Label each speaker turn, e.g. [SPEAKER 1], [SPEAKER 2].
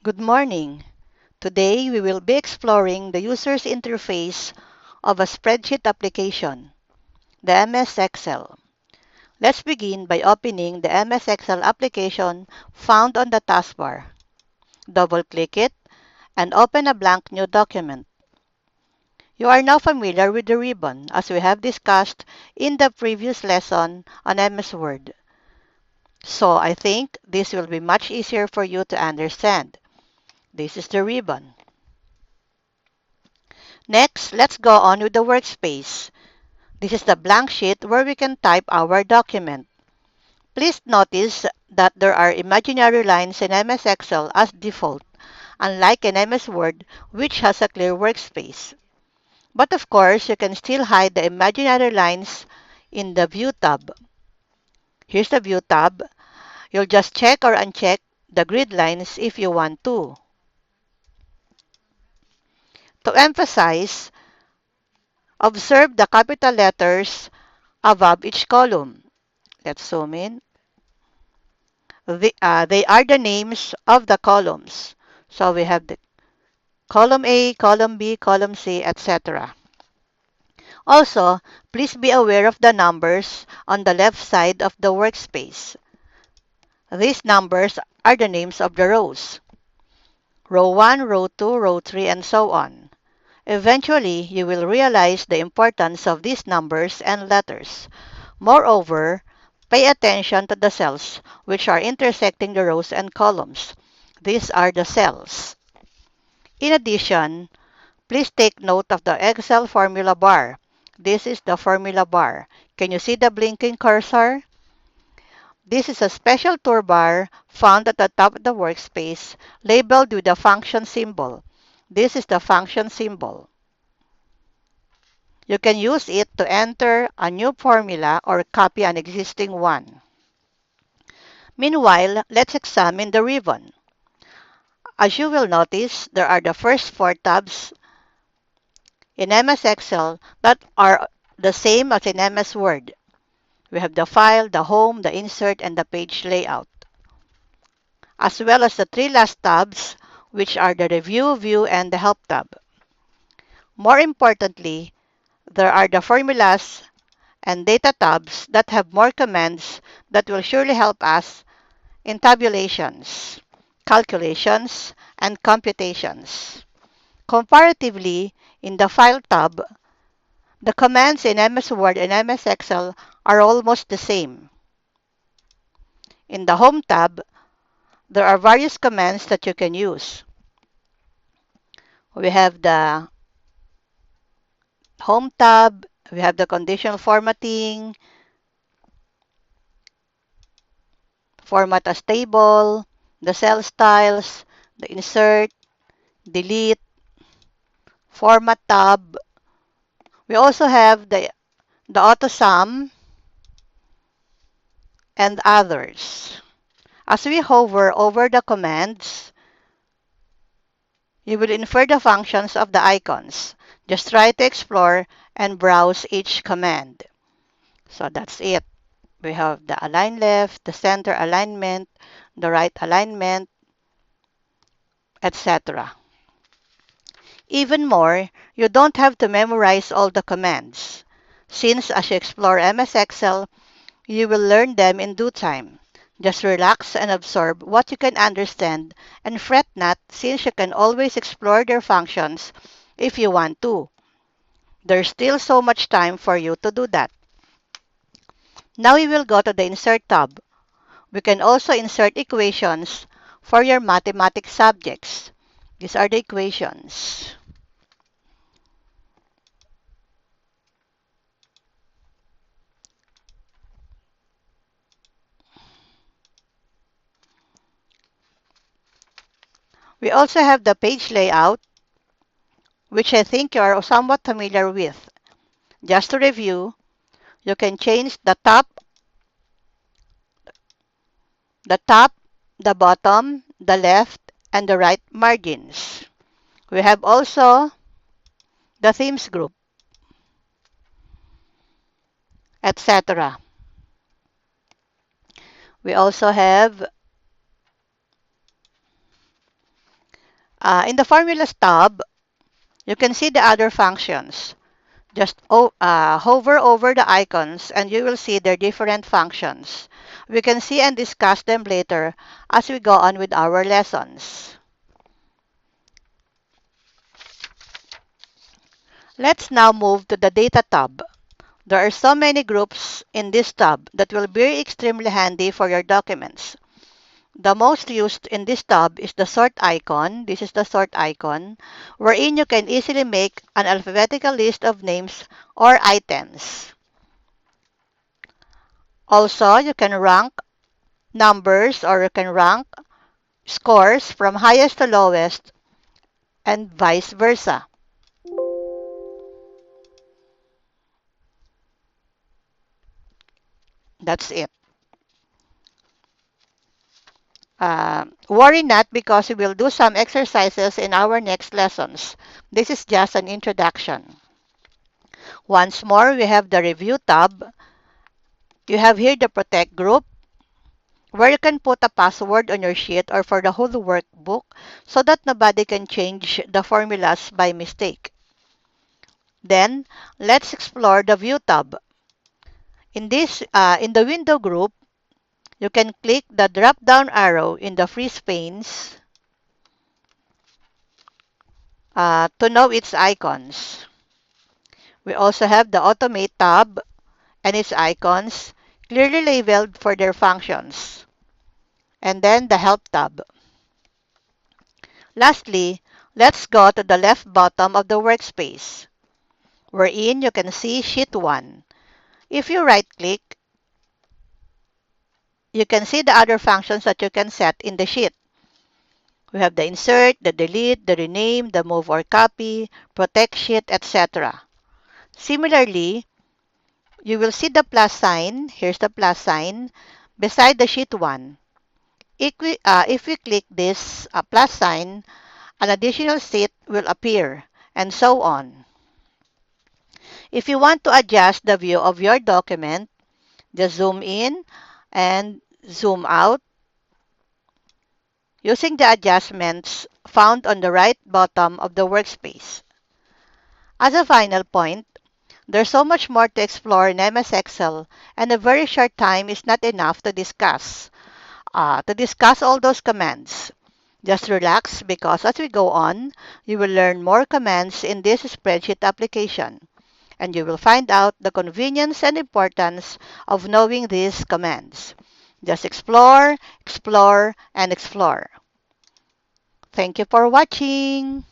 [SPEAKER 1] Good morning. Today we will be exploring the user's interface of a spreadsheet application, the MS Excel. Let's begin by opening the MS Excel application found on the taskbar. Double-click it and open a blank new document. You are now familiar with the ribbon as we have discussed in the previous lesson on MS Word. So I think this will be much easier for you to understand. This is the ribbon. Next, let's go on with the workspace. This is the blank sheet where we can type our document. Please notice that there are imaginary lines in MS Excel as default, unlike in MS Word, which has a clear workspace. But of course, you can still hide the imaginary lines in the View tab. Here's the View tab. You'll just check or uncheck the grid lines if you want to. To emphasize, observe the capital letters above each column. Let's zoom in. They are the names of the columns. So we have the column A, column B, column C, etc. Also, please be aware of the numbers on the left side of the workspace. These numbers are the names of the rows. Row 1, row 2, row 3, and so on. Eventually, you will realize the importance of these numbers and letters. Moreover, pay attention to the cells which are intersecting the rows and columns. These are the cells. In addition, please take note of the Excel formula bar. This is the formula bar. Can you see the blinking cursor? This is a special toolbar found at the top of the workspace labeled with the function symbol. This is the function symbol. You can use it to enter a new formula or copy an existing one. Meanwhile, let's examine the ribbon. As you will notice, there are the first four tabs in MS Excel that are the same as in MS Word. We have the file, the home, the insert, and the page layout, as well as the three last tabs, which are the review, view, and the help tab. More importantly, there are the formulas and data tabs that have more commands that will surely help us in tabulations, calculations, and computations. Comparatively, in the File tab, the commands in MS Word and MS Excel are almost the same. In the Home tab, there are various commands that you can use. We have the Home tab, we have the conditional formatting, format as table, the cell styles, the insert, delete, format tab. We also have the auto sum and others. As we hover over the commands, you will infer the functions of the icons. Just try to explore and browse each command. So that's it. We have the align left, the center alignment, the right alignment, etc. Even more, you don't have to memorize all the commands, since as you explore MS Excel, you will learn them in due time. Just relax and absorb what you can understand and fret not since you can always explore their functions if you want to. There's still so much time for you to do that. Now we will go to the Insert tab. We can also insert equations for your mathematics subjects. These are the equations. We also have the page layout, which I think you are somewhat familiar with. Just to review, you can change the top, the bottom, the left, and the right margins. We have also the themes group, etc. We also have In the Formulas tab, you can see the other functions. Just hover over the icons and you will see their different functions. We can see and discuss them later as we go on with our lessons. Let's now move to the Data tab. There are so many groups in this tab that will be extremely handy for your documents. The most used in this tab is the sort icon. This is the sort icon, wherein you can easily make an alphabetical list of names or items. Also, you can rank numbers or you can rank scores from highest to lowest and vice versa. That's it. Worry not because we will do some exercises in our next lessons. This is just an introduction. Once more, we have the Review tab. You have here the Protect group where you can put a password on your sheet or for the whole workbook so that nobody can change the formulas by mistake. Then, let's explore the View tab. In the Window group, you can click the drop-down arrow in the Freeze panes to know its icons. We also have the Automate tab and its icons clearly labeled for their functions. And then the Help tab. Lastly, let's go to the left bottom of the workspace, wherein you can see Sheet 1. If you right-click, you can see the other functions that you can set in the sheet. We have the Insert, the Delete, the Rename, the Move or Copy, Protect Sheet, etc. Similarly, you will see the plus sign, here's the plus sign, beside the Sheet 1. If we click this plus sign, an additional sheet will appear, and so on. If you want to adjust the view of your document, just zoom in and zoom out using the adjustments found on the right bottom of the workspace. As a final point, there's so much more to explore in MS Excel, and a very short time is not enough to discuss. All those commands. Just relax because as we go on, you will learn more commands in this spreadsheet application, and you will find out the convenience and importance of knowing these commands. Just explore, explore, and explore. Thank you for watching.